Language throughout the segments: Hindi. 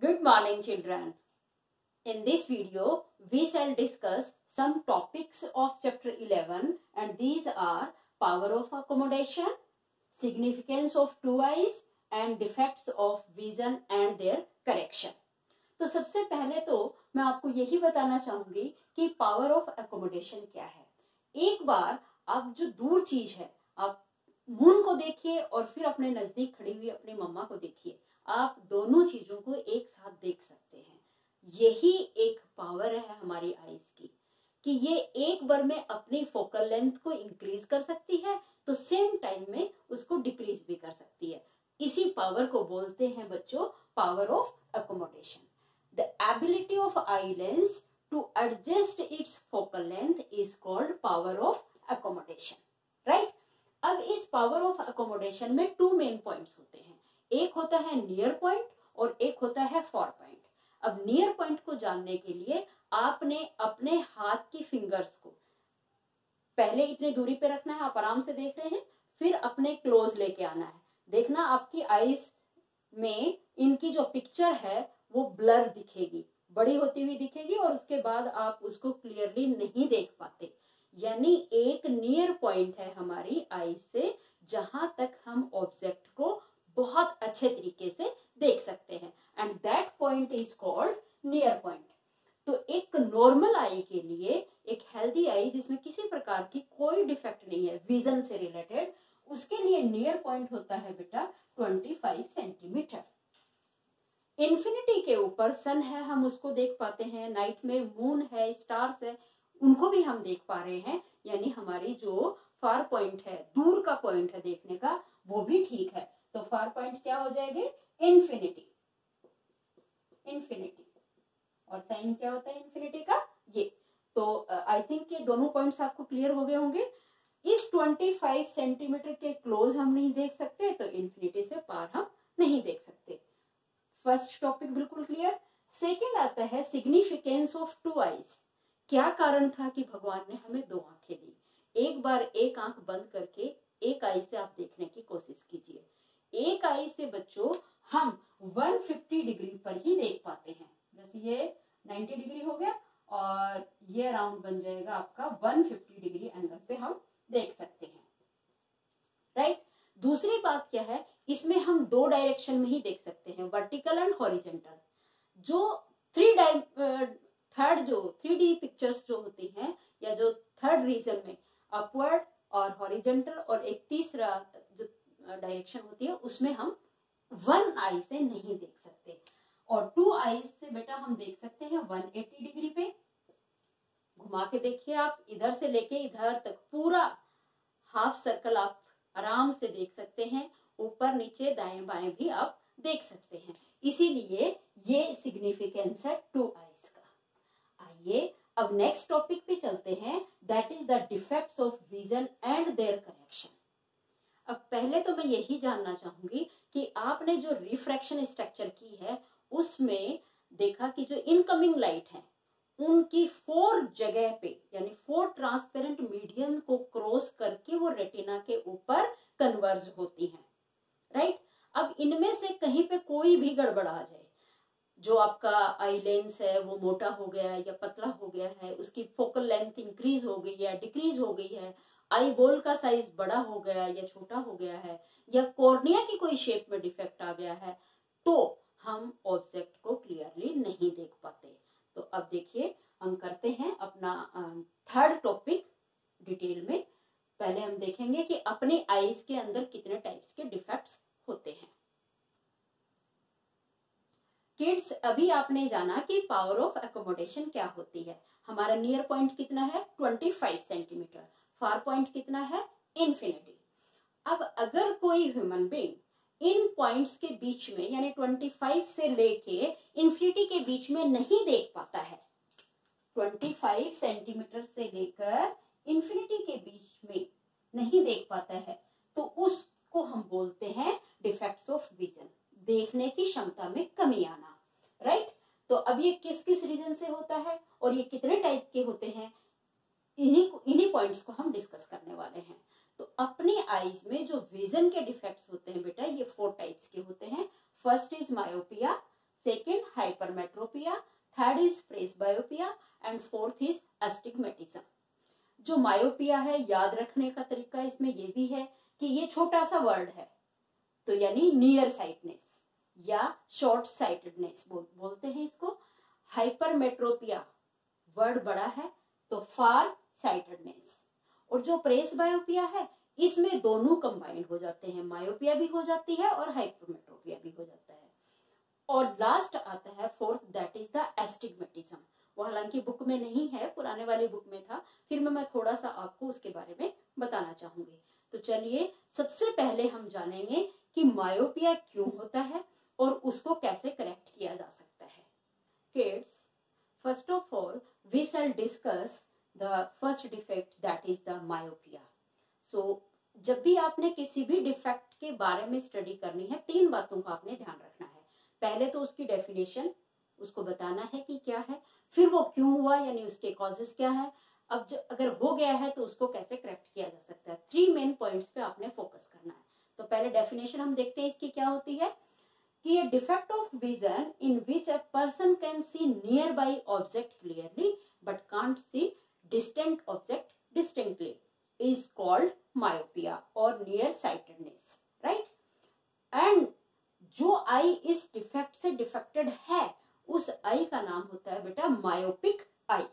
Good morning, children. In this video, we shall discuss some topics of chapter 11, and these are power of accommodation, significance of two eyes, and defects of vision and their correction. तो सबसे पहले तो मैं आपको यही बताना चाहूंगी कि पावर ऑफ एकोमोडेशन क्या है। एक बार आप जो दूर चीज है, आप मून को देखिए और फिर अपने नजदीक खड़ी हुई अपनी मम्मा को देखिए, आप दोनों चीजों को एक साथ देख सकते हैं। यही एक पावर है हमारी आईज की कि ये एक बार में अपनी फोकल लेंथ को इंक्रीज कर सकती है तो सेम टाइम में उसको डिक्रीज भी कर सकती है। इसी पावर को बोलते हैं बच्चों power of accommodation. The ability of eye lens to adjust its focal length is called power of accommodation, right. अब इस पावर ऑफ एकोमोडेशन में टू मेन पॉइंट्स होते हैं, एक होता है नियर पॉइंट और एक होता है फार पॉइंट। अब नियर पॉइंट को जानने के लिए आपने अपने हाथ की फिंगर्स को पहले इतनी दूरी पे रखना है, आप आराम से देख रहे हैं, फिर अपने क्लोज लेके आना है। देखना आपकी आईज में इनकी जो पिक्चर है वो ब्लर दिखेगी, बड़ी होती हुई दिखेगी और उसके बाद आप उसको क्लियरली नहीं देख पाते। यानी एक नियर पॉइंट है हमारी आईज से जहां तक हम ऑब्जेक्ट को बहुत अच्छे तरीके से देख सकते हैं, and that point is called near point. तो एक नॉर्मल आई के लिए, एक हेल्दी आई जिसमें किसी प्रकार की कोई डिफेक्ट नहीं है विजन से रिलेटेड, उसके लिए नियर पॉइंट होता है बेटा 25 सेंटीमीटर। इन्फिनिटी के ऊपर सन है, हम उसको देख पाते हैं, नाइट में मून है, स्टार्स है, उनको भी हम देख पा रहे हैं। यानी हमारी जो फार पॉइंट है, दूर का पॉइंट है देखने का, वो भी ठीक है। तो फार पॉइंट क्या हो जाएंगे? इन्फिनिटी। इन्फिनिटी और साइन क्या होता है इन्फिनिटी का? ये। तो आई थिंक ये दोनों पॉइंट्स आपको क्लियर हो गए होंगे। इस 25 सेंटीमीटर के क्लोज हम नहीं देख सकते तो इन्फिनिटी से पार हम नहीं देख सकते। फर्स्ट टॉपिक बिल्कुल क्लियर। सेकेंड आता है सिग्निफिकेंस ऑफ टू आईज। क्या कारण था कि भगवान ने हमें दो आंखें दी? एक बार एक आंख बंद करके एक आई से आप देखने की कोशिश कीजिए। एक आई से बच्चों हम 150 डिग्री पर ही देख पाते हैं। जैसे ये 90 डिग्री हो गया और ये राउंड बन जाएगा आपका 150 डिग्री एंगल पे हम देख सकते हैं, राइट। दूसरी बात क्या है, इसमें हम दो डायरेक्शन में ही देख सकते हैं, वर्टिकल एंड हॉरिजॉन्टल। जो थर्ड जो 3D पिक्चर्स जो होती हैं, या जो थर्ड रीजन में अपवर्ड और हॉरिजॉन्टल और एक तीसरा जो डायरेक्शन होती है, उसमें हम वन आई से नहीं देख सकते। और टू आईज से बेटा हम देख सकते हैं 180 डिग्री पे। घुमा के देखिए आप, इधर से लेके इधर तक पूरा हाफ सर्कल आप आराम से देख सकते हैं, ऊपर नीचे दाएं बाएं भी आप देख सकते हैं। इसीलिए ये सिग्निफिकेंस है टू आईज का। आइए अब नेक्स्ट टॉपिक पे चलते हैं, that is the defects of vision and their correction. अब पहले तो मैं यही जानना चाहूंगी कि आपने जो रिफ्रैक्शन स्ट्रक्चर की है उसमें देखा कि जो इनकमिंग लाइट है उनकी 4 जगह पे, यानी 4 ट्रांसपेरेंट मीडियम को क्रॉस करके वो रेटिना के ऊपर कन्वर्ज होती हैं, राइट। अब इनमें से कहीं पे कोई भी गड़बड़ आ जाए, जो आपका आई लेंस है वो मोटा हो गया है या पतला हो गया है, उसकी फोकल लेंथ इंक्रीज हो गई है, डिक्रीज हो गई है, आई बॉल का साइज बड़ा हो गया या छोटा हो गया है, या कॉर्निया की कोई शेप में डिफेक्ट आ गया है, तो हम ऑब्जेक्ट को क्लियरली नहीं देख पाते। तो अब देखिए हम करते हैं अपना थर्ड टॉपिक डिटेल में। पहले हम देखेंगे कि अपनी आईज के अंदर कितने टाइप्स के डिफेक्ट्स होते हैं। किड्स, अभी आपने जाना कि पावर ऑफ एकोमोडेशन क्या होती है। हमारा नियर पॉइंट कितना है? 25 सेंटीमीटर। फार पॉइंट कितना है? इन्फिनिटी। अब अगर कोई ह्यूमन बीइंग इन पॉइंट्स के बीच में, यानी 25 से लेके इन्फिनिटी के बीच में नहीं देख पाता है, 25 सेंटीमीटर से लेकर इन्फिनिटी के बीच में नहीं देख पाता है, तो उसको हम बोलते हैं डिफेक्ट्स ऑफ विजन, देखने की क्षमता में कमी आना, राइट। तो अब ये किस किस रीजन से होता है और ये कितने टाइप के होते हैं, इन्हीं पॉइंट्स को हम डिस्कस करने वाले हैं। तो अपनी आईज में जो विजन के डिफेक्ट्स होते हैं बेटा, ये 4 टाइप्स के होते हैं। First is myopia, second hypermetropia, third is presbyopia and fourth is astigmatism. जो मायोपिया है, याद रखने का तरीका इसमें ये भी है कि ये छोटा सा वर्ड है, तो यानी नियर साइटनेस या शॉर्ट साइटेडनेस बोलते हैं इसको। हाइपरमेट्रोपिया वर्ड बड़ा है तो फार साइटेडनेस। और जो प्रेसबायोपिया है इसमें दोनों कंबाइंड हो जाते हैं, मायोपिया भी हो जाती है और हाइपरमेट्रोपिया भी हो जाता है। और लास्ट आता है fourth, that is the astigmatism. वो हालांकि बुक में नहीं है, पुराने वाली बुक में था, फिर मैं थोड़ा सा आपको उसके बारे में बताना चाहूंगी। तो चलिए सबसे पहले हम जानेंगे कि मायोपिया क्यों होता है और उसको कैसे करेक्ट किया जा सकता है। Kids, first of all we shall discuss the first defect, that is the myopia. So जब भी आपने किसी भी डिफेक्ट के बारे में स्टडी करनी है, तीन बातों का आपने ध्यान रखना है। पहले तो उसकी डेफिनेशन, उसको बताना है कि क्या है, फिर वो क्यों हुआ यानी उसके कॉजेस क्या है, अब अगर हो गया है तो उसको कैसे करेक्ट किया जा सकता है। 3 मेन पॉइंट्स पे आपने फोकस करना है। तो पहले डेफिनेशन हम देखते हैं इसकी क्या होती है कि a defect of vision in which a person can see nearby object clearly but can't see distant object distinctly is called myopia or nearsightedness, right? And जो आई इस डिफेक्ट से डिफेक्टेड है उस आई का नाम होता है बेटा मायोपिक आई।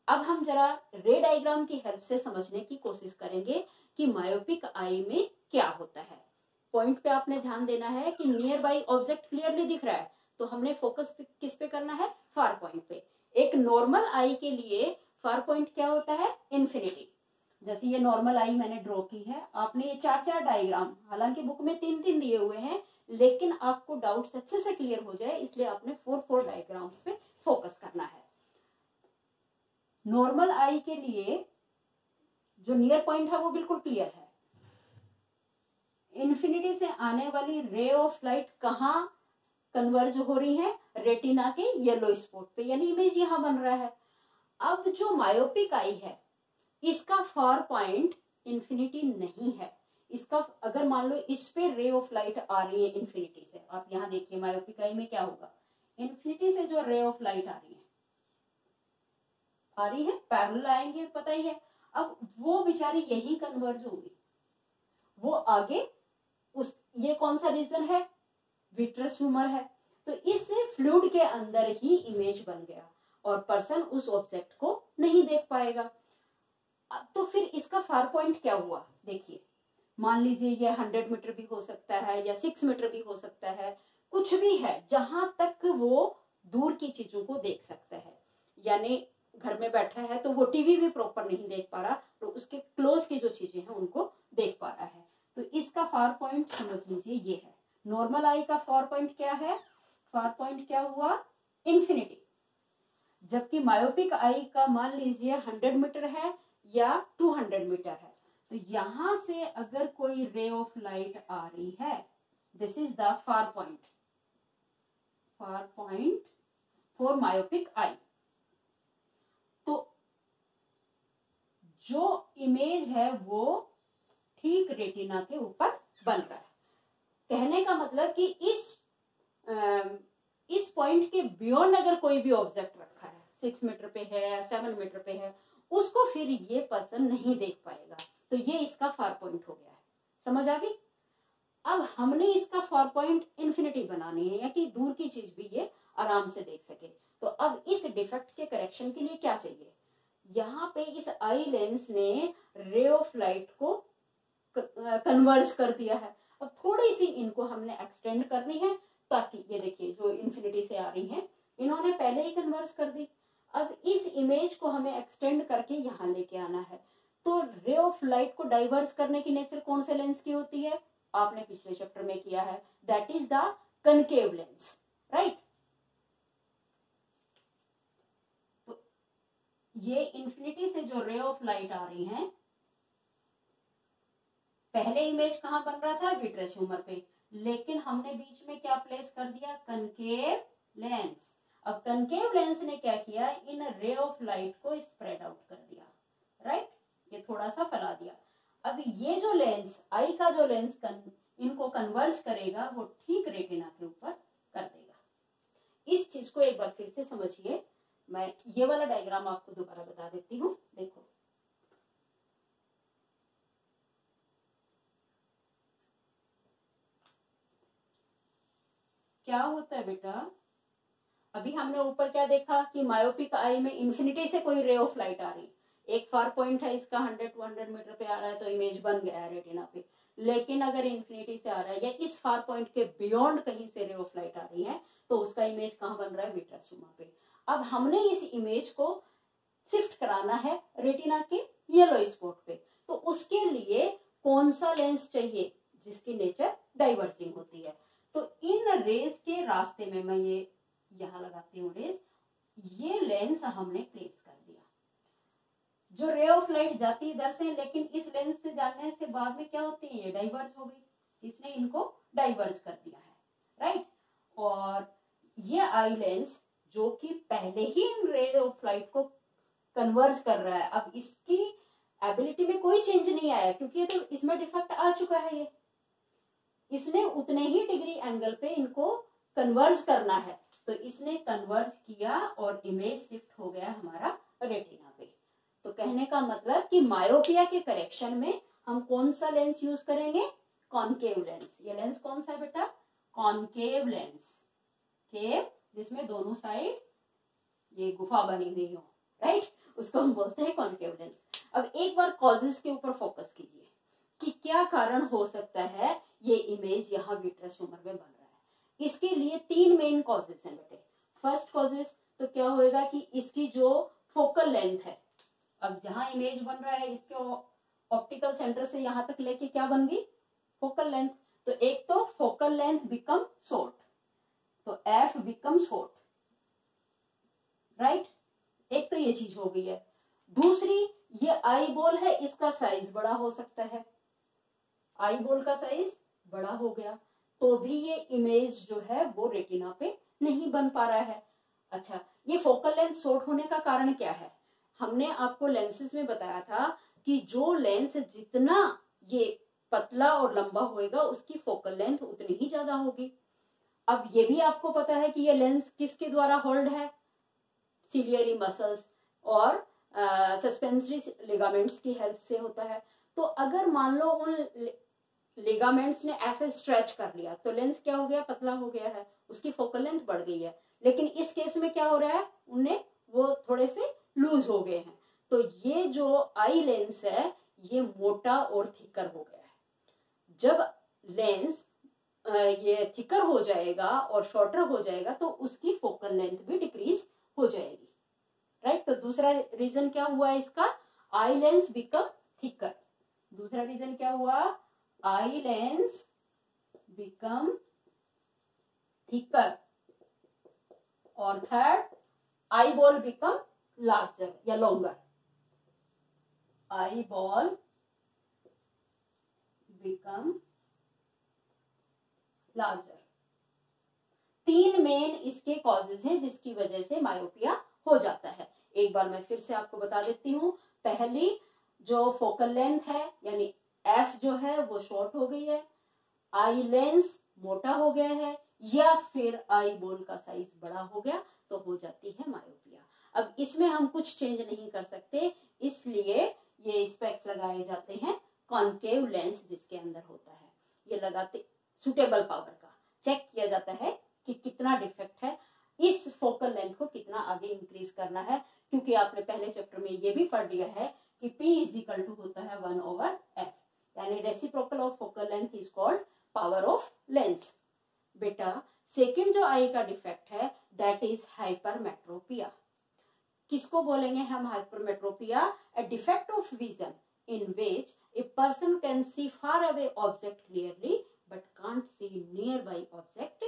अब हम जरा रे डायग्राम की हेल्प से समझने की कोशिश करेंगे कि मायोपिक आई में क्या होता है। पॉइंट पे आपने ध्यान देना है कि नियर बाई ऑब्जेक्ट क्लियरली दिख रहा है, तो हमने फोकस किस पे करना है, फार पॉइंट पे। एक नॉर्मल आई के लिए फार पॉइंट क्या होता है, इन्फिनिटी। जैसे ये नॉर्मल आई मैंने ड्रॉ की है, आपने ये 4-4 डायग्राम, हालांकि बुक में 3-3 दिए हुए हैं, लेकिन आपको डाउट्स अच्छे से क्लियर हो जाए इसलिए आपने 4-4 डायग्राम्स पे फोकस करना है। नॉर्मल आई के लिए जो नियर पॉइंट है वो बिल्कुल क्लियर है। इन्फिनिटी से आने वाली रे ऑफ लाइट कहाँ कन्वर्ज हो रही है, रेटिना के येलो स्पॉट पे, यानी इमेज यहां बन रहा है। अब जो मायोपिक आई है इसका फार पॉइंट इन्फिनिटी नहीं है। इसका अगर मान लो इस पे रे ऑफ लाइट आ रही है इन्फिनिटी से, आप यहां देखिए मायोपिक आई में क्या होगा, इन्फिनिटी से जो रे ऑफ लाइट आ रही है पैरेलल आएंगे, पता ही है। अब वो बेचारी यही कन्वर्ज होगी, वो आगे उस, ये कौन सा रीजन है, विट्रस ह्यूमर है, तो इससे फ्लूइड के अंदर ही इमेज बन गया और पर्सन उस ऑब्जेक्ट को नहीं देख पाएगा। तो फिर इसका फार पॉइंट क्या हुआ, देखिए मान लीजिए ये 100 मीटर भी हो सकता है या 6 मीटर भी हो सकता है, कुछ भी है जहां तक वो दूर की चीजों को देख सकता है। यानी घर में बैठा है तो वो टीवी भी प्रॉपर नहीं देख पा रहा, तो उसके क्लोज की जो चीजें हैं उनको देख पा रहा है। तो इसका फार पॉइंट समझ लीजिए ये है। नॉर्मल आई का फार पॉइंट क्या है, फार पॉइंट क्या हुआ, इन्फिनिटी। जबकि मायोपिक आई का मान लीजिए 100 मीटर है या 200 मीटर है, तो यहां से अगर कोई रे ऑफ लाइट आ रही है, this is the far point for myopic eye. तो जो इमेज है वो ठीक रेटिना के ऊपर बन रहा है। कहने का मतलब कि इस पॉइंट के बियॉन्ड अगर कोई भी ऑब्जेक्ट रखा है, 6 मीटर पे है, 7 मीटर पे है, उसको फिर ये पर्सन नहीं देख पाएगा। तो ये इसका फार पॉइंट हो गया है, समझ आ गई। अब हमने इसका फार पॉइंट इन्फिनिटी बनानी है या कि दूर की चीज भी ये आराम से देख सके। तो अब इस डिफेक्ट के करेक्शन के लिए क्या चाहिए, यहाँ पे इस आई लेंस ने रे ऑफ लाइट को कन्वर्ज कर दिया है। अब थोड़ी सी इनको हमने एक्सटेंड करनी है, ताकि ये देखिए जो इन्फिनिटी से आ रही है इन्होंने पहले ही कन्वर्ज कर दी। अब इस इमेज को हमें एक्सटेंड करके यहाँ लेके आना है। तो रे ऑफ लाइट को डाइवर्स करने की नेचर कौन से लेंस की होती है, आपने पिछले चैप्टर में किया है, that is the concave lens, right. तो ये इन्फिनिटी से जो रे ऑफ लाइट आ रही है, पहले इमेज कहां बन रहा था, विट्रस ह्यूमर पे, लेकिन हमने बीच में क्या प्लेस कर दिया, कनकेव लेंस। अब कनकेव लेंस ने क्या किया, इन रे ऑफ लाइट को स्प्रेड आउट कर दिया, राइट, ये थोड़ा सा फैला दिया। अब ये जो लेंस, आई का जो लेंस इनको कन्वर्ज करेगा वो ठीक रेटिना के ऊपर कर देगा। इस चीज को एक बार फिर से समझिए। मैं ये वाला डायग्राम आपको दोबारा बता देती हूँ। देखो, क्या होता है बेटा, अभी हमने ऊपर क्या देखा कि मायोपिक आई में इंफिनिटी से कोई रे ऑफ लाइट आ रही, एक फार पॉइंट है इसका 100-200 मीटर पे आ रहा है तो इमेज बन गया है रेटिना पे। लेकिन अगर इंफिनिटी से आ रहा है या इस फार पॉइंट के बियॉन्ड कहीं से रे ऑफ लाइट आ रही है तो उसका इमेज कहाँ बन रहा है, विट्रस पे। अब हमने इस इमेज को शिफ्ट कराना है रेटिना के येलो स्पॉट पे, तो उसके लिए कौन सा लेंस चाहिए जिसकी नेचर डाइवर्जिंग होती है। तो इन रेज के रास्ते में, मैं ये यहां लगाती हूँ रेज, ये लेंस हमने प्लेस कर दिया। जो रे ऑफ लाइट जाती इधर से, लेकिन इस लेंस से जाने से बाद में क्या होती है, ये डाइवर्ज हो गई, इसने इनको डाइवर्ज कर दिया है, राइट। और ये आई लेंस जो कि पहले ही इन रे ऑफ लाइट को कन्वर्ज कर रहा है, अब इसकी एबिलिटी में कोई चेंज नहीं आया क्योंकि तो इसमें डिफेक्ट आ चुका है। ये इसने उतने ही डिग्री एंगल पे इनको कन्वर्ज करना है, तो इसने कन्वर्ज किया और इमेज शिफ्ट हो गया हमारा रेटिना पे। तो कहने का मतलब कि मायोपिया के करेक्शन में हम कौन सा लेंस यूज करेंगे, कॉनकेव लेंस। ये लेंस कौन सा है बेटा, कॉनकेव लेंस, केव जिसमें दोनों साइड ये गुफा बनी हुई हो, राइट, उसको हम बोलते हैं कॉनकेव लेंस। अब एक बार कॉजेस के ऊपर फोकस कीजिए कि क्या कारण हो सकता है ये इमेज यहाँ विट्रस ट्यूमर में बन रहा है। इसके लिए 3 मेन कॉजेस हैं बेटे। फर्स्ट कॉजेस तो क्या होएगा कि इसकी जो फोकल लेंथ है, अब जहां इमेज बन रहा है इसके ऑप्टिकल सेंटर से यहां तक लेके क्या बन गई, फोकल लेंथ। तो एक तो फोकल लेंथ बिकम शॉर्ट, तो एफ बिकम शॉर्ट, राइट, एक तो ये चीज हो गई है। दूसरी, ये आई बॉल है, इसका साइज बड़ा हो सकता है, आई बॉल का साइज बड़ा हो गया तो भी ये इमेज जो है वो रेटिना पे नहीं बन पा रहा है। अच्छा, ये फोकल लेंथ शॉर्ट होने का कारण क्या है, हमने आपको लेंसेज में बताया था कि जो लेंस जितना ये पतला और लंबा होएगा उसकी फोकल लेंथ उतनी ही ज्यादा होगी। अब ये भी आपको पता है कि ये लेंस किसके द्वारा होल्ड है, सिलियरी मसल्स और सस्पेंसरी लिगामेंट्स की हेल्प से होता है। तो अगर मान लो उन लिगामेंट्स ने ऐसे स्ट्रेच कर लिया तो लेंस क्या हो गया, पतला हो गया है, उसकी फोकल लेंथ बढ़ गई है। लेकिन इस केस में क्या हो रहा है, उन्हें वो थोड़े से लूज हो गए हैं, तो ये जो आई लेंस है ये मोटा और थिकर हो गया है। जब लेंस ये थिकर हो जाएगा और शॉर्टर हो जाएगा तो उसकी फोकल लेंथ भी डिक्रीज हो जाएगी, राइट। तो दूसरा रीजन क्या हुआ इसका, आई लेंस बिकम थिकर। दूसरा रीजन क्या हुआ, आई लेंस बिकम थिकर। और third, eye ball become larger या longer, eye ball become larger. 3 main इसके कॉजेज हैं जिसकी वजह से मायोपिया हो जाता है। एक बार मैं फिर से आपको बता देती हूँ। पहली जो फोकल लेंथ है यानी एफ जो है वो शॉर्ट हो गई है, आई लेंस मोटा हो गया है, या फिर आई बॉल का साइज बड़ा हो गया तो हो जाती है मायोपिया। अब इसमें हम कुछ चेंज नहीं कर सकते, इसलिए ये स्पेक्स लगाए जाते हैं कॉनकेव लेंस जिसके अंदर होता है। ये लगाते सुटेबल पावर का चेक किया जाता है कि कितना डिफेक्ट है, इस फोकल लेंथ को कितना आगे इंक्रीज करना है, क्योंकि आपने पहले चैप्टर में ये भी पढ़ लिया है कि P = होता है 1/f, यानी reciprocal of focal length is called power of lens. बेटा सेकंड जो आई का डिफेक्ट है दैट इज हाइपरमेट्रोपिया। किसको बोलेंगे हम hypermetropia, a defect of vision in which a person can see far away object clearly but can't see nearby object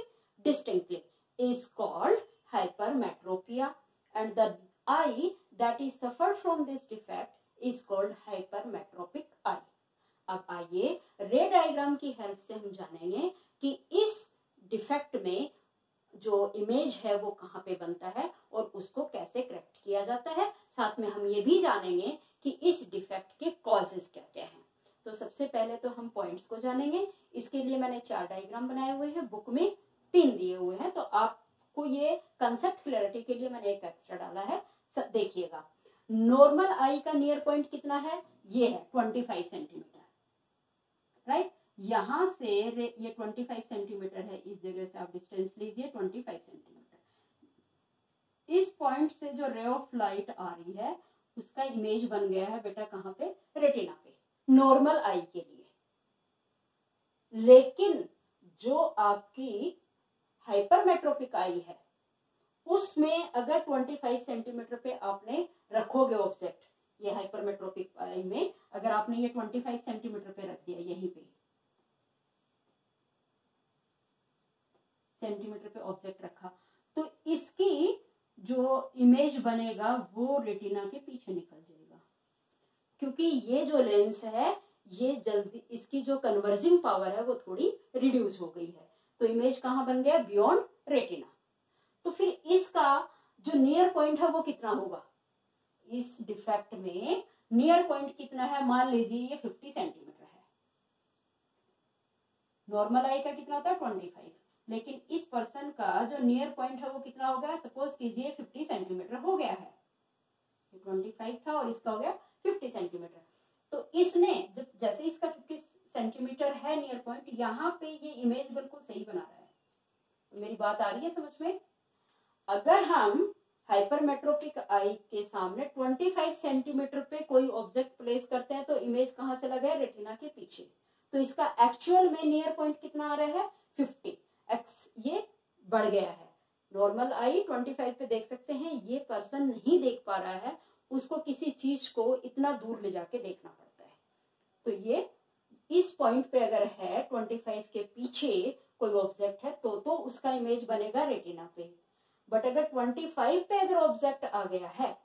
distinctly is called hypermetropia, and the eye that is suffered from this defect is called hypermetropic eye. अब आइए रे डायग्राम की हेल्प से हम जानेंगे कि इस डिफेक्ट में जो इमेज है वो कहाँ पे बनता है और उसको कैसे करेक्ट किया जाता है। साथ में हम ये भी जानेंगे कि इस डिफेक्ट के कॉजेस क्या क्या हैं। तो सबसे पहले तो हम पॉइंट्स को जानेंगे। इसके लिए मैंने 4 डायग्राम बनाए हुए हैं, बुक में 3 दिए हुए हैं, तो आप आपको ये कंसेप्ट क्लैरिटी के लिए मैंने एक एक्स्ट्रा डाला है। देखिएगा, नॉर्मल आई का नियर पॉइंट कितना है, ये है 25 सेंटीमीटर, राइट। यहां से ये 25 सेंटीमीटर है, इस जगह से आप डिस्टेंस लीजिए 25 सेंटीमीटर। इस पॉइंट से जो रे ऑफ लाइट आ रही है उसका इमेज बन गया है बेटा कहाँ पे, रेटिना पे, नॉर्मल आई के लिए। लेकिन जो आपकी हाइपरमेट्रोपिक आई है उसमें अगर 25 सेंटीमीटर पे आपने रखोगे ऑब्जेक्ट, ये हाइपरमेट्रोपिक आई में अगर आपने ये 25 सेंटीमीटर पे रख दिया, यहीं पे सेंटीमीटर पे ऑब्जेक्ट रखा, तो इसकी जो इमेज बनेगा वो रेटिना के पीछे निकल जाएगा, क्योंकि ये जो लेंस है ये जल्दी, इसकी जो कन्वर्जिंग पावर है वो थोड़ी रिड्यूस हो गई है, तो इमेज कहाँ बन गया, बियॉन्ड रेटिना। तो फिर इसका जो नियर पॉइंट है वो कितना होगा, इस डिफेक्ट में नियर पॉइंट कितना है, मान लीजिए ये 50 सेंटीमीटर है, नॉर्मल आई का कितना होता है 25, लेकिन इस पर्सन का जो नियर पॉइंट है वो कितना हो गया, सपोज कीजिए 50 सेंटीमीटर हो गया है, 25 था और इसका हो गया 50 सेंटीमीटर। तो इसने जैसे इसका 50 सेंटीमीटर है नियर पॉइंट, यहाँ पे ये इमेज बिल्कुल सही बना रहा है। तो मेरी बात आ रही है समझ में। अगर हम हाइपरमेट्रोपिक आई के सामने 25 सेंटीमीटर पे कोई ऑब्जेक्ट प्लेस करते हैं तो इमेज कहाँ चला गया, रेटिना के पीछे। तो इसका एक्चुअल में नियर पॉइंट कितना आ रहा है, 50, ये बढ़ गया है। नॉर्मल आई 25 पे देख सकते हैं, ये पर्सन नहीं देख पा रहा है, उसको किसी चीज को इतना दूर ले जाके देखना पड़ता है। तो ये इस पॉइंट पे अगर है 25 के पीछे कोई ऑब्जेक्ट है तो उसका इमेज बनेगा रेटिना पे। बट अगर 25 पे अगर ऑब्जेक्ट आ गया है,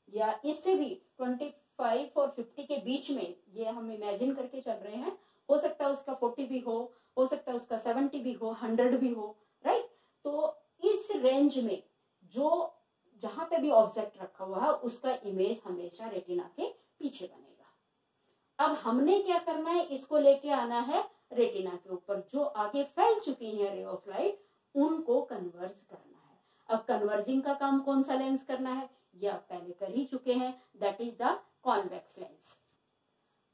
या इससे भी 25 और 50 के बीच में, ये हम इमेजिन करके चल रहे हैं, हो सकता है उसका 40 भी हो सकता है उसका 70 भी हो, 100 भी हो, राइट। तो इस रेंज में जो जहां पे भी ऑब्जेक्ट रखा हुआ है उसका इमेज हमेशा रेटिना के पीछे बनेगा। अब हमने क्या करना है, इसको लेके आना है रेटिना के ऊपर, जो आगे फैल चुकी है रे ऑफ लाइट उनको कन्वर्ज करना है। अब कन्वर्जिंग का काम कौन सा लेंस करना है, ये आप पहले कर ही चुके हैं, that is the convex lens.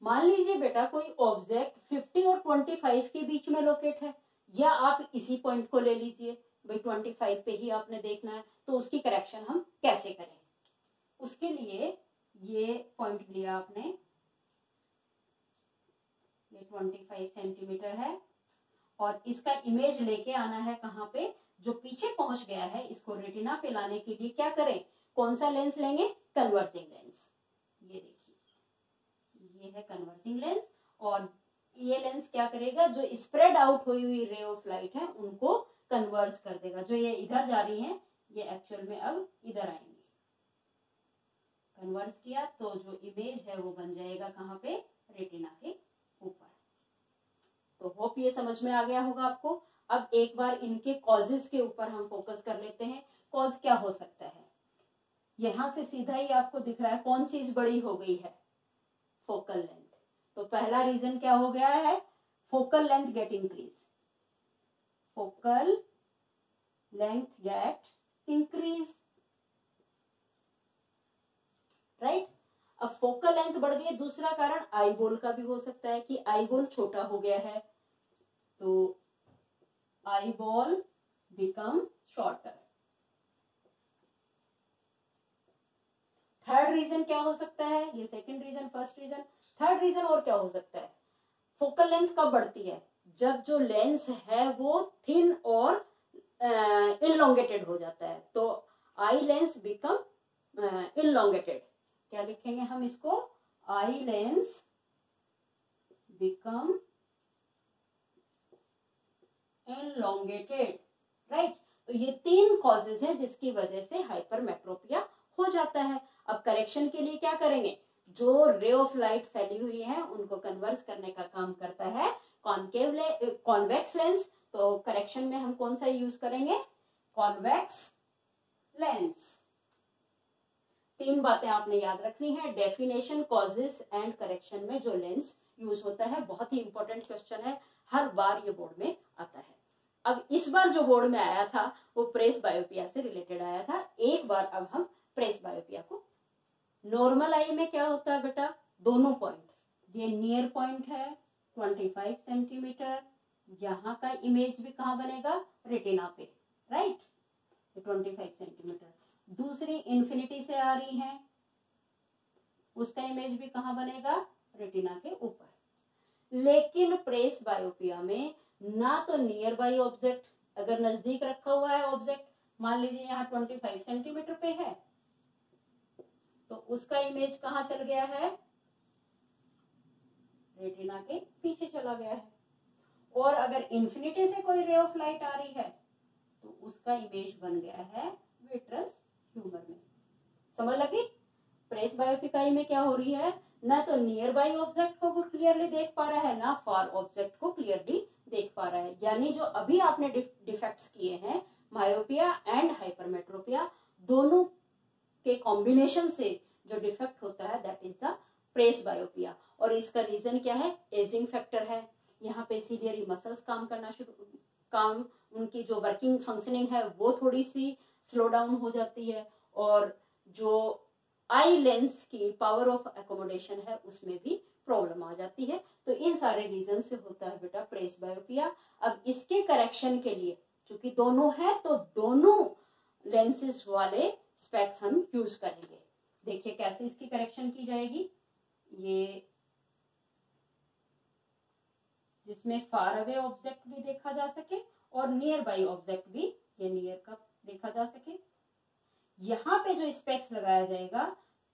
मान लीजिए बेटा कोई ऑब्जेक्ट 50 और 25 के बीच में लोकेट है, या आप इसी पॉइंट को ले लीजिए, भाई 25 पे ही आपने देखना है, तो उसकी करेक्शन हम कैसे करें। उसके लिए ये पॉइंट लिया आपने, ये 25 सेंटीमीटर है, और इसका इमेज लेके आना है कहाँ पे, जो पीछे पहुंच गया है, इसको रेटिना पे लाने के लिए क्या करें, कौन सा लेंस लेंगे, कन्वर्जिंग लेंस। ये देखिए ये है कन्वर्जिंग लेंस, और ये लेंस क्या करेगा, जो स्प्रेड आउट हुई हुई रे ऑफ लाइट है उनको कन्वर्ज कर देगा। जो ये इधर जा रही है ये एक्चुअल में अब इधर आएंगे, कन्वर्ज किया तो जो इमेज है वो बन जाएगा कहाँ पे, रेटिना के ऊपर। तो होप ये समझ में आ गया होगा आपको। अब एक बार इनके कॉजेस के ऊपर हम फोकस कर लेते हैं। कॉज क्या हो सकता है, यहां से सीधा ही आपको दिख रहा है कौन चीज बड़ी हो गई है, फोकल लेंथ। तो पहला रीजन क्या हो गया है, focal length gate increase, focal length gate increase, right. अब फोकल लेंथ बढ़ गई, दूसरा कारण आई बॉल का भी हो सकता है कि आई बॉल छोटा हो गया है, तो eye ball become shorter. Third reason क्या हो सकता है, ये second reason, first reason. Third reason और क्या हो सकता है, फोकल लेंथ कब बढ़ती है, जब जो लेंस है वो थिन और इनलोंगेटेड हो जाता है, तो आई लेंस बिकम इनलोंगेटेड। क्या लिखेंगे हम इसको, आई लेंस बिकम इनलोंगेटेड, राइट। तो ये तीन कॉजेज हैं जिसकी वजह से हाइपरमेट्रोपिया हो जाता है। अब करेक्शन के लिए क्या करेंगे, जो रे ऑफ लाइट फैली हुई है उनको कन्वर्ज करने का काम करता है कॉन्वेक्स लेंस। तो करेक्शन में हम कौन सा यूज करेंगे, कॉन्वेक्स लेंस। तीन बातें आपने याद रखनी है, डेफिनेशन, कॉजेस एंड करेक्शन में जो लेंस यूज होता है। बहुत ही इंपॉर्टेंट क्वेश्चन है, हर बार ये बोर्ड में आता है। अब इस बार जो बोर्ड में आया था वो प्रेस बायोपिया से रिलेटेड आया था। एक बार अब हम प्रेस बायोपिया को, नॉर्मल आई में क्या होता है बेटा, दोनों पॉइंट, ये नियर पॉइंट है 25 सेंटीमीटर, यहाँ का इमेज भी कहाँ बनेगा, रेटिना पे, राइट, 25 सेंटीमीटर। दूसरी इन्फिनिटी से आ रही है, उसका इमेज भी कहाँ बनेगा, रेटिना के ऊपर। लेकिन प्रेस बायोपिया में ना तो नियर बाई ऑब्जेक्ट, अगर नजदीक रखा हुआ है ऑब्जेक्ट, मान लीजिए यहाँ 25 सेंटीमीटर पे है, तो उसका इमेज कहाँ चल गया है, रेटिना के पीछे चला गया है। और अगर इन्फिनिटी से कोई रे ऑफ लाइट आ रही है तो उसका इमेज बन गया है विट्रस ह्यूमर में। समझ लगी? प्रेस बायोपिकाई में क्या हो रही है, ना तो नियर बाई ऑब्जेक्ट को क्लियरली देख पा रहा है, ना फार ऑब्जेक्ट को क्लियरली देख पा रहा है। यानी जो अभी आपने डिफेक्ट्स किए हैं, मायोपिया एंड हाइपरमेट्रोपिया, दोनों के कॉम्बिनेशन से जो डिफेक्ट होता है दैट इज द प्रेस बायोपिया। और इसका रीजन क्या है, एजिंग फैक्टर है। यहाँ पे सीलियरी मसल्स काम करना शुरू, उनकी जो वर्किंग फंक्शनिंग है वो थोड़ी सी स्लो डाउन हो जाती है, और जो आई लेंस की पावर ऑफ एकोमोडेशन है उसमें भी प्रॉब्लम आ जाती है। तो इन सारे रीजन से होता है बेटा प्रेस बायोपिया। अब इसके करेक्शन के लिए, क्योंकि दोनों है तो दोनों लेंसेज वाले स्पेक्स हम यूज करेंगे। देखिए कैसे इसकी करेक्शन की जाएगी। ये जिसमें फार अवे ऑब्जेक्ट भी देखा जा सके और नियर बाई ऑब्जेक्ट भी, ये नियर का देखा जा सके। यहाँ पे जो स्पेक्स लगाया जाएगा,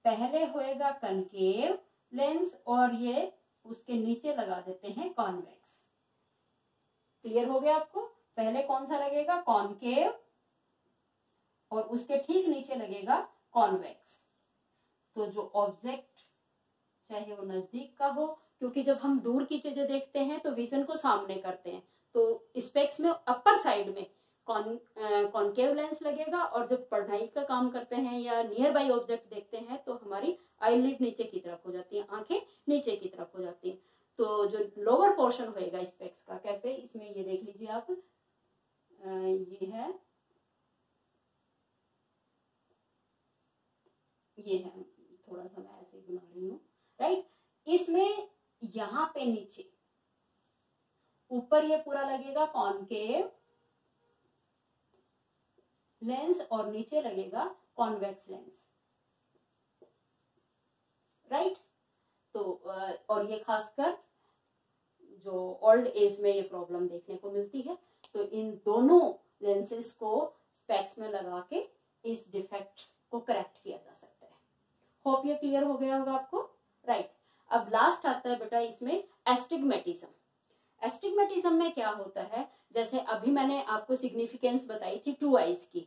पहले होएगा कनकेव लेंस और ये उसके नीचे लगा देते हैं कॉन्वेक्स। क्लियर हो गया आपको? पहले कौन सा लगेगा, कॉनकेव, और उसके ठीक नीचे लगेगा कॉन्वेक्स। तो जो ऑब्जेक्ट चाहे वो नजदीक का हो, क्योंकि जब हम दूर की चीजें देखते हैं तो विजन को सामने करते हैं, तो स्पेक्स में अपर साइड में कॉनकेव लेंस लगेगा, और जब पढ़ाई का काम करते हैं या नियर बाई ऑब्जेक्ट देखते हैं तो हमारी आईलिड नीचे की तरफ हो जाती है, आंखें नीचे की तरफ हो जाती हैं। तो जो लोअर पोर्शन होएगा स्पेक्स का, कैसे, इसमें ये देख लीजिए आप, ये है, ये है, थोड़ा सा मैं ऐसे बना रही हूँ, राइट। इसमें यहाँ पे नीचे, ऊपर ये पूरा लगेगा कॉनकेव लेंस और नीचे लगेगा कॉन्वेक्स लेंस, राइट। तो और ये खासकर जो ओल्ड एज में ये प्रॉब्लम देखने को मिलती है। तो इन दोनों लेंसेज को स्पेक्स में लगा के इस डिफेक्ट को करेक्ट किया जा सकता है। होप ये क्लियर हो गया होगा आपको, राइट। अब लास्ट आता है बेटा इसमें एस्टिग्मेटिज्म। एस्टिग्मेटिज्म में क्या होता है, जैसे अभी मैंने आपको सिग्निफिकेंस बताई थी टू आईज की,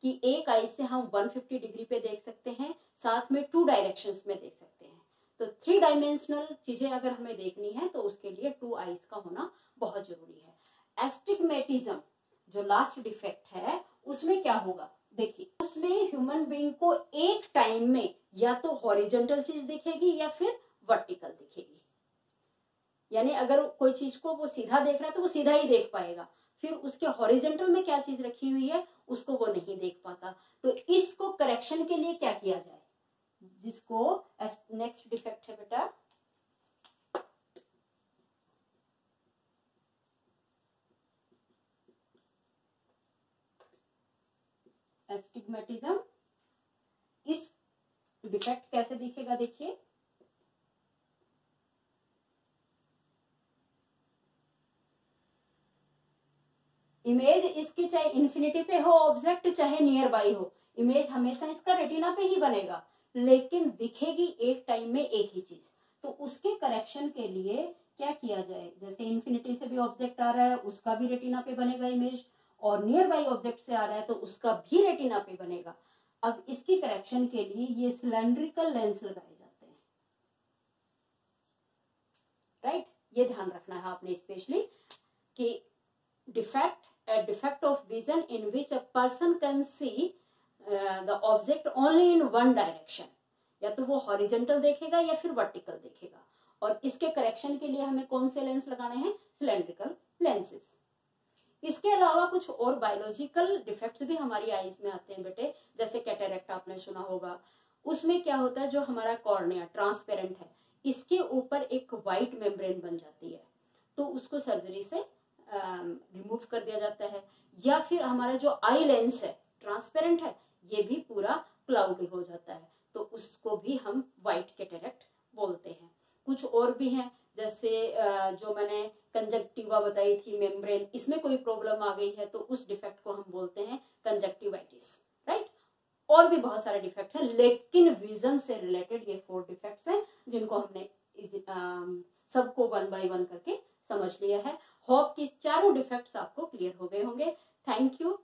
कि एक आई से हम 150 डिग्री पे देख सकते हैं, साथ में 2 डायरेक्शंस में देख सकते हैं। तो 3 डायमेंशनल चीजें अगर हमें देखनी है तो उसके लिए 2 आईज का होना बहुत जरूरी है। एस्टिग्मेटिज्म जो लास्ट डिफेक्ट है उसमें क्या होगा, देखिए उसमें ह्यूमन बीइंग को एक टाइम में या तो हॉरिजॉन्टल चीज दिखेगी या फिर वर्टिकल दिखेगी। यानी अगर कोई चीज को वो सीधा देख रहा है तो वो सीधा ही देख पाएगा, फिर उसके हॉरिजॉन्टल में क्या चीज रखी हुई है उसको वो नहीं देख पाता। तो इसको करेक्शन के लिए क्या किया जाए, जिसको नेक्स्ट डिफेक्ट है बेटा एस्टिग्मेटिज्म। इस डिफेक्ट कैसे दिखेगा, देखिए इमेज इसकी चाहे इन्फिनिटी पे हो ऑब्जेक्ट, चाहे नियर बाई हो, इमेज हमेशा इसका रेटिना पे ही बनेगा, लेकिन दिखेगी एक टाइम में एक ही चीज। तो उसके करेक्शन के लिए क्या किया जाए, जैसे इन्फिनिटी से भी ऑब्जेक्ट आ रहा है उसका भी रेटिना पे बनेगा इमेज, और नियर बाई ऑब्जेक्ट से आ रहा है तो उसका भी रेटिना पे बनेगा। अब इसकी करेक्शन के लिए ये सिलेंड्रिकल लेंस लगाए जाते हैं, राइट। ये ध्यान रखना है आपने स्पेशली कि a defect of vision in which a person can see the object only in one direction, या तो वो हॉरिजॉन्टल देखेगा या फिर वर्टिकल देखेगा। और इसके करेक्शन के लिए हमें कौन से लेंस लगाने हैं, सिलेंड्रिकल लेंसेज। इसके अलावा कुछ और बायोलॉजिकल डिफेक्ट्स भी हमारी आईज में आते हैं बेटे, जैसे कैटरेक्ट आपने सुना होगा। उसमें क्या होता है, जो हमारा कॉर्निया ट्रांसपेरेंट है, इसके ऊपर एक व्हाइट मेम्ब्रेन बन जाती है, तो उसको सर्जरी से रिमूव कर दिया जाता है। या फिर हमारा जो आई लेंस है ट्रांसपेरेंट है, ये भी पूरा क्लाउडी हो जाता है, तो उसको भी हम व्हाइट कैटरेक्ट बोलते हैं। कुछ और भी हैं, जैसे जो मैंने कंजक्टिवा बताई थी मेम्ब्रेन, इसमें कोई प्रॉब्लम आ गई है तो उस डिफेक्ट को हम बोलते हैं कंजक्टिवाइटिस, राइट। और भी बहुत सारे डिफेक्ट हैं, लेकिन विजन से रिलेटेड ये 4 डिफेक्ट्स हैं जिनको हमने सबको 1 बाय 1 करके समझ लिया है। होप कि चारों डिफेक्ट्स आपको क्लियर हो गए होंगे। Thank you.